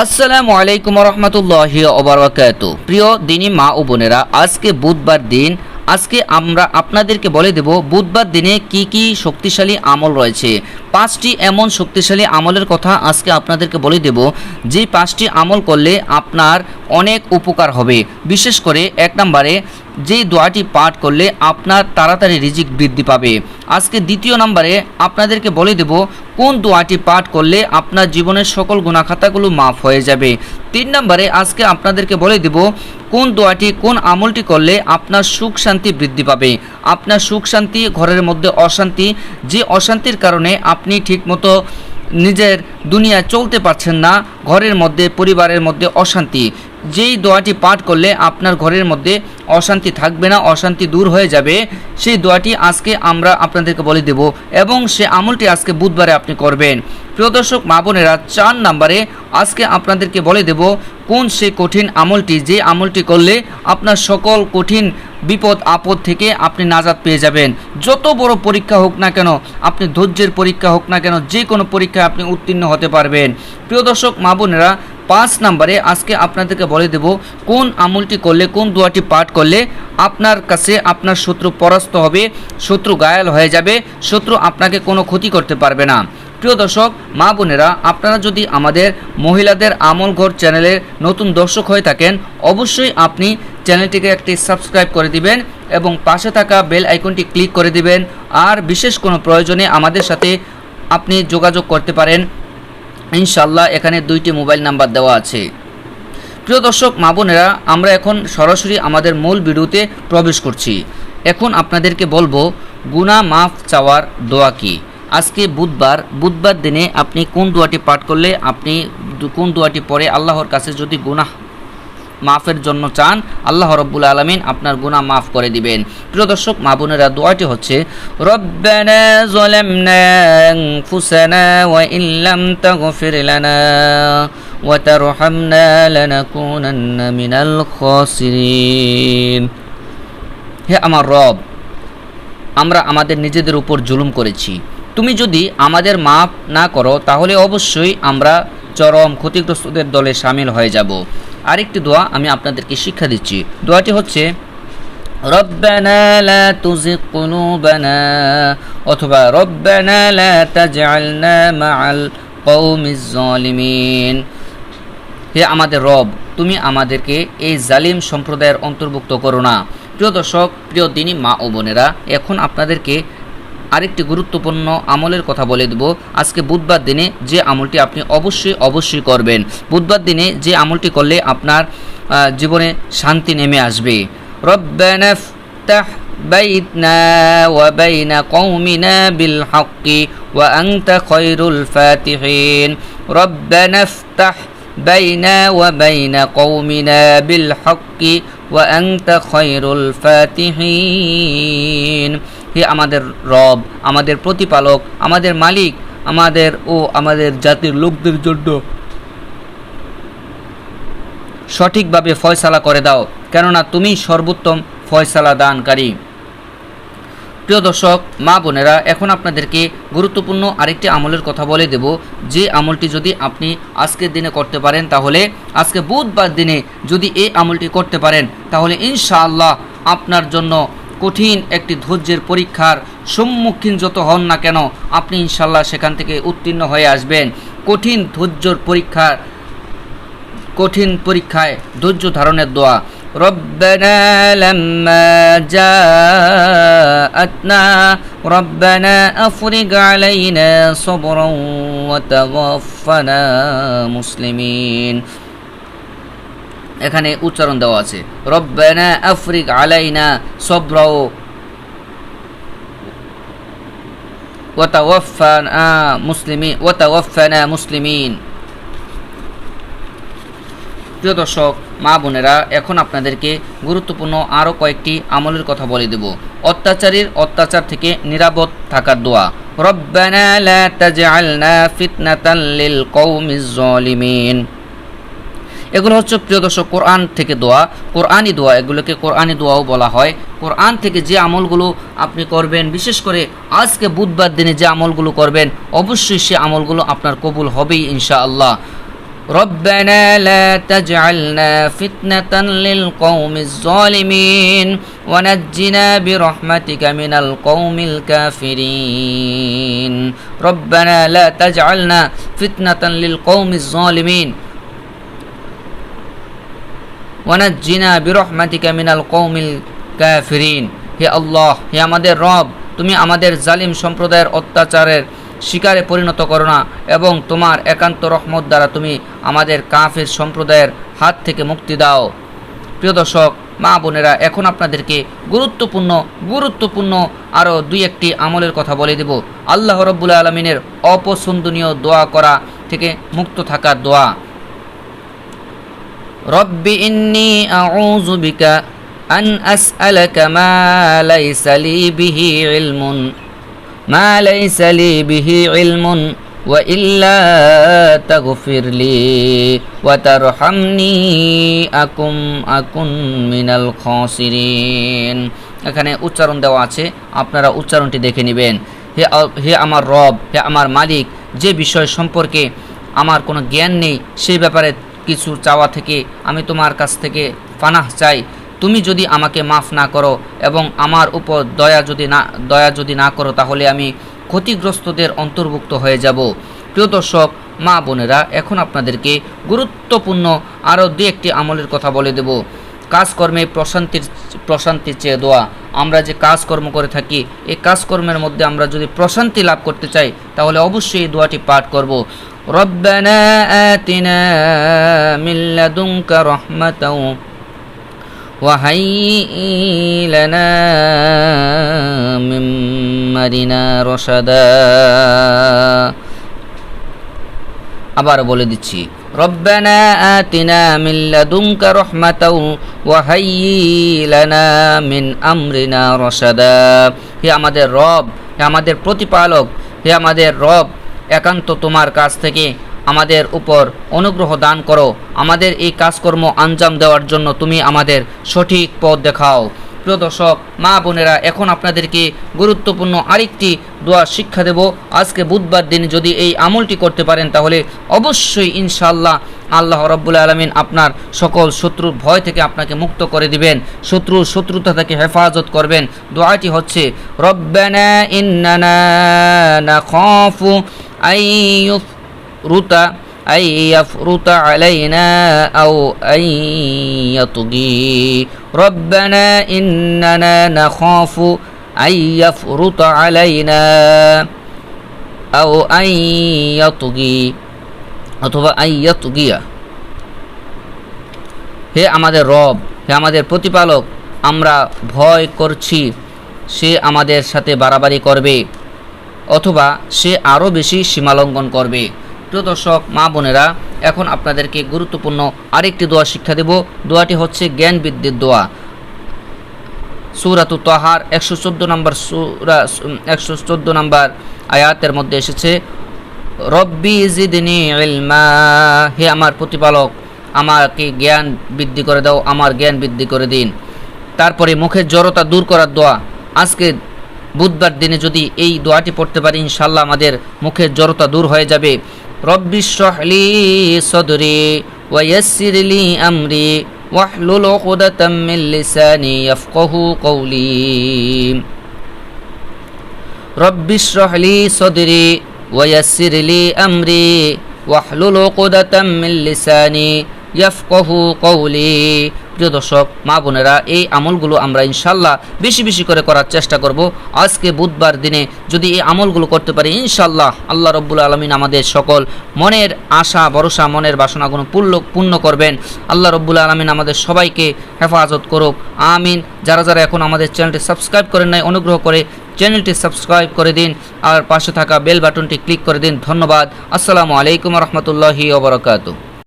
আসসালামু আলাইকুম রহমতুল্লাহি ওবারাকাতু। প্রিয় দিনী মা ও বোনেরা, আজকে বুধবার দিন। আজকে আমরা আপনাদেরকে বলে দেব বুধবার দিনে কি কি শক্তিশালী আমল রয়েছে। 5টি এমন শক্তিশালী আমলের কথা আজকে আপনাদেরকে বলে দেব, যে 5টি আমল করলে আপনার অনেক উপকার হবে। বিশেষ করে 1 নম্বরে যে দোয়াটি পাঠ করলে আপনার তাড়াতাড়ি রিজিক বৃদ্ধি পাবে। আজকে 2য় নম্বরে আপনাদেরকে বলে দেব কোন দোয়াটি পাঠ করলে আপনার জীবনের সকল গুনাহখাতাগুলো মাফ হয়ে যাবে। 3 নম্বরে আজকে আপনাদেরকে বলে দেব কোন দোয়াটি কোন আমলটি করলে আপনার সুখ শান্তি বৃদ্ধি পাবে। আপনার সুখ শান্তি, ঘরের মধ্যে অশান্তি, যে অশান্তির কারণে আপনি ঠিকমতো নিজের দুনিয়ায় চলতে পারছেন না, ঘরের মধ্যে পরিবারের মধ্যে অশান্তি, যেই দোয়াটি পাঠ করলে আপনার ঘরের মধ্যে অশান্তি থাকবে না, অশান্তি দূর হয়ে যাবে, সেই দোয়াটি আজকে আমরা আপনাদেরকে বলে দেব এবং সে আমলটি আজকে বুধবারে আপনি করবেন। প্রিয় দর্শক মা বোনেরা, 4 নম্বরে আজকে আপনাদেরকে বলে দেব কোন সেই কঠিন আমলটি, যে আমলটি করলে আপনার সকল কঠিন বিপদ আপদ থেকে আপনি নাজাত পেয়ে যাবেন। যত বড় পরীক্ষা হোক না কেন, আপনি ধৈর্যের পরীক্ষা হোক না কেন, যে কোনো পরীক্ষায় আপনি উত্তীর্ণ হতে পারবেন। প্রিয় দর্শক মা বোনেরা, 5 নম্বরে আজকে আপনাদেরকে বলে দেব কোন আমলটি করলে, কোন দোয়াটি পাঠ করলে আপনার কাছে আপনার শত্রু পরাস্ত হবে, শত্রু গায়াল হয়ে যাবে, শত্রু আপনাকে কোনো ক্ষতি করতে পারবে না। প্রিয় দর্শক মা বোনেরা, আপনারা যদি আমাদের মহিলাদের আমল ঘর চ্যানেলের নতুন দর্শক হয়ে থাকেন, অবশ্যই আপনি চ্যানেলটিকে একটি সাবস্ক্রাইব করে দিবেন এবং পাশে থাকা বেল আইকনটি ক্লিক করে দিবেন। আর বিশেষ কোনো প্রয়োজনে আমাদের সাথে আপনি যোগাযোগ করতে পারেন। ইনশাআল্লাহ এখানে 2টি মোবাইল নাম্বার দেওয়া আছে। প্রিয় দর্শক মা বোনেরা, আমরা এখন সরাসরি আমাদের মূল ভিডিওতে প্রবেশ করছি। এখন আপনাদেরকে বলবো গুনাহ মাফ চাওয়ার দোয়া কি। আজকে বুধবার দিনে আপনি কোন দোয়াটি পাঠ করলে, আপনি কোন দোয়াটি পড়ে আল্লাহর কাছে যদি গুনাহ মাফের জন্য চান, আল্লাহ রব্বুল আলামিন আপনার গুনাহ মাফ করে দিবেন। প্রিয় দর্শক মা বোনেরা, দোয়াটি হচ্ছে রব্বানা যালামনা আনফুসানা ওয়া ইল্লাম তাগফির লানা ওয়া তারহামনা লানাকুনান্না মিনাল খাসিরিন। হে আমার রব, আমরা আমাদের নিজেদের উপর জুলুম করেছি। তুমি যদি আমাদের মাফ না করো তাহলে অবশ্যই আমরা চরম ক্ষতিগ্রস্তদের দলে শামিল হয়ে যাব। আরেকটি দোয়া আমি আপনাদেরকে শিক্ষা দিচ্ছি। দোয়াটি হচ্ছে রব্বানা লা তুযিগ কুলুবানা অথবা রব্বানা লা তাজআলনা মাআল কওমিজ জালিমিন। হে আমাদের রব, তুমি আমাদেরকে এই জালিম সম্প্রদায়ের অন্তর্ভুক্ত করো না। প্রিয় দর্শক, প্রিয় দিনী মা ও বোনেরা, এখন আপনাদেরকে আরেকটি গুরুত্বপূর্ণ আমলের কথা বলে দেব। আজকে বুধবার দিনে যে আমলটি আপনি অবশ্যই করবেন। বুধবার দিনে যে আমলটি করলে আপনার জীবনে শান্তি নেমে আসবে। রব্বানা ইফতাহ বাইনা ওয়া বাইনা কওমিনা বিল হাক্কি ওয়া আনতা খায়রুল ফাতিহিন। রব্বানা ইফতাহ বাইনা ওয়া বাইনা কওমিনা বিল হাক্কি ওয়া আনতা খায়রুল ফাতিহিন। হে আমাদের রব, আমাদের প্রতিপালক, আমাদের মালিক, আমাদের জাতির লোকদের জন্য সঠিকভাবে ফয়সালা করে দাও, কেননা তুমি সর্বোত্তম ফয়সালা দানকারী। প্রিয় দর্শক মা বোনেরা, এখন আপনাদেরকে গুরুত্বপূর্ণ আরেকটি আমলের কথা বলে দেব, যে আমলটি যদি আপনি আজকের দিনে করতে পারেন, তাহলে আজকে বুধবার দিনে যদি এই আমলটি করতে পারেন, তাহলে ইনশাআল্লাহ আপনার জন্য কঠিন একটি ধৈর্যের পরীক্ষার সম্মুখীন যত হন না কেন, আপনি ইনশাআল্লাহ সেখান থেকে উত্তীর্ণ হয়ে আসবেন। কঠিন পরীক্ষায় ধৈর্য ধারণের দোয়া। রব্বানা লাম্মা জাআতনা রব্বানা আফরিগ আলাইনা সাবরান ওয়া তাওয়াফানা মুসলিমিন। এখানে উচ্চারণ দেওয়া আছে রব্বানা আফরিগ আলাইনা সাবরা ওয়া তাওয়াফানা মুসলিমিন। প্রিয় দর্শক মা বোনেরা, এখন আপনাদেরকে গুরুত্বপূর্ণ আরও কয়েকটি আমলের কথা বলে দেব। অত্যাচারীর অত্যাচার থেকে নিরাপদ থাকার দোয়া। রব্বানা লা তাজআলনা ফিতনাতাল লিল কওমিজ জালিমিন। এগুলো হচ্ছে প্রিয় দর্শক কোরআন থেকে দোয়া, কোরআনি দোয়া, এগুলোকে কোরআনি দোয়াও বলা হয়। কোরআন থেকে যে আমলগুলো আপনি করবেন, বিশেষ করে আজকে বুধবার দিনে যে আমলগুলো করবেন, অবশ্যই সে আমলগুলো আপনার কবুল হবেই ইনশাআল্লাহ। ربنا لا تجعلنا فتنة للقوم الظالمين ونجنا برحمتك من القوم الكافرين ربنا لا تجعلنا فتنة للقوم الظالمين ওয়ানাজ্জিনা বিরহমাতিকা মিনাল কওমিল কাফিরিন। হে আল্লাহ, হে আমাদের রব, তুমি আমাদের জালিম সম্প্রদায়ের অত্যাচারের শিকারে পরিণত করো না এবং তোমার একান্ত রহমত দ্বারা তুমি আমাদের কাফির সম্প্রদায়ের হাত থেকে মুক্তি দাও। প্রিয় দর্শক, মা বোনেরা, এখন আপনাদেরকে গুরুত্বপূর্ণ আরও দুই একটি আমলের কথা বলে দেব। আল্লাহ রাব্বুল আলামিনের অপছন্দনীয় দোয়া করা থেকে মুক্ত থাকার দোয়া। রব্বি ইন্নী আউযু বিকা আন আসআলাকা মা লাইসা লি বিহি ইলমুন ওয়া ইল্লা তাগফির লি ওয়া তারহামনি আকুন মিনাল খাসিরিন। এখানে উচ্চারণ দেওয়া আছে, আপনারা উচ্চারণটি দেখে নেবেন। হে আমার রব, হে আমার মালিক, যে বিষয় সম্পর্কে আমার কোনো জ্ঞান নেই সেই ব্যাপারে কিছু চাওয়া থেকে আমি তোমার কাছ থেকে পানাহ চাই। তুমি যদি আমাকে মাফ না করো এবং আমার উপর দয়া যদি না করো তাহলে আমি ক্ষতিগ্রস্তদের অন্তর্ভুক্ত হয়ে যাব। প্রিয় দর্শক, মা বোনেরা, এখন আপনাদেরকে গুরুত্বপূর্ণ আরও দুই একটি আমলের কথা বলে দেব। কাজকর্মে প্রশান্তির চেয়ে দোয়া। আমরা যে কাজকর্ম করে থাকি, এই কাজকর্মের মধ্যে আমরা যদি প্রশান্তি লাভ করতে চাই তাহলে অবশ্যই এই দোয়াটি পাঠ করব। রব্বানা আতিনা মিন লাদুনকা রাহমাতাও ওয়া হাইয়্যি লানা মিন আমরিনা রাশাদা। আবার বলে দিচ্ছি, রব্বানা আতিনা মিন লাদুনকা রাহমাতাও ওয়া হাইয়্যি লানা মিন আমরিনা রাশাদা। হে আমাদের রব, হে আমাদের প্রতিপালক, হে আমাদের রব, একান্ত তোমার কাছ থেকে আমাদের উপর অনুগ্রহ দান করো। আমাদের এই কাজকর্ম আঞ্জাম দেওয়ার জন্য তুমি আমাদের সঠিক পথ দেখাও। প্রিয় দর্শক, মা বোনেরা, এখন আপনাদেরকে গুরুত্বপূর্ণ আরেকটি দোয়া শিক্ষা দেব। আজকে বুধবার দিন যদি এই আমলটি করতে পারেন তাহলে অবশ্যই ইনশাআল্লাহ আল্লাহ রাব্বুল আলামিন আপনার সকল শত্রুর ভয় থেকে আপনাকে মুক্ত করে দিবেন, শত্রুতা থেকে হেফাজত করবেন। দোয়াটি হচ্ছে, রব্বানা ইন্নানা নাখাফু আইয়াফরুতা আলাইনা আও আইয়াতুগি। রব্বানা ইন্নানা নাখাফু আইয়াফরুতা আলাইনা আও আইয়াতুগি অথবা আইয়াতুগিয়া। হে আমাদের রব, হে আমাদের প্রতিপালক, আমরা ভয় করছি সে আমাদের সাথে বাড়াবাড়ি করবে অথবা সে আরও বেশি সীমালঙ্ঘন করবে। প্রিয় দর্শক, মা বোনেরা, এখন আপনাদেরকে গুরুত্বপূর্ণ আরেকটি দোয়া শিক্ষা দেব। দোয়াটি হচ্ছে জ্ঞান বৃদ্ধির দোয়া। সূরাতুত তাহার 114 নম্বর আয়াতের মধ্যে এসেছে, রব্বি জিদনি ইলমা। হে আমার প্রতিপালক, আমাকে জ্ঞান বৃদ্ধি করে দাও, আমার জ্ঞান বৃদ্ধি করে দিন। তারপরে মুখের জড়তা দূর করার দোয়া। আজকে বুধবার দিনে যদি এই দোয়াটি পড়তে পারি ইনশাআল্লাহ আমাদের মুখের জড়তা দূর হয়ে যাবে। রব্বি ইশরাহ লি সাদরি ওয়া ইয়াসসির লি আমরি ওয়াহলুল উকদাতাম মিন লিসানি ইয়াফকাহু কওলি। রব্বি ইশরাহ লি সাদরি ওয়া ইয়াসসির লি আমরি ওয়াহলুল উকদাতাম মিন লিসানি ইয়াফকাহু কওলি। প্রিয় দর্শক, মা বোনেরা, এই আমলগুলো আমরা ইনশাআল্লাহ বেশি বেশি করে করার চেষ্টা করব। আজকে বুধবার দিনে যদি এই আমলগুলো করতে পারি ইনশাআল্লাহ আল্লাহ রাব্বুল আলামিন আমাদের সকল মনের আশা ভরসা, মনের বাসনাগুলো পূর্ণ করবেন। আল্লাহ রাব্বুল আলামিন আমাদের সবাইকে হেফাজত করুক, আমিন। যারা এখন আমাদের চ্যানেলটি সাবস্ক্রাইব করেন নাই, অনুগ্রহ করে চ্যানেলটি সাবস্ক্রাইব করে দিন আর পাশে থাকা বেল বাটনটি ক্লিক করে দিন। ধন্যবাদ। আসসালামু আলাইকুম ওয়া রাহমাতুল্লাহি ওয়া বারাকাতুহু।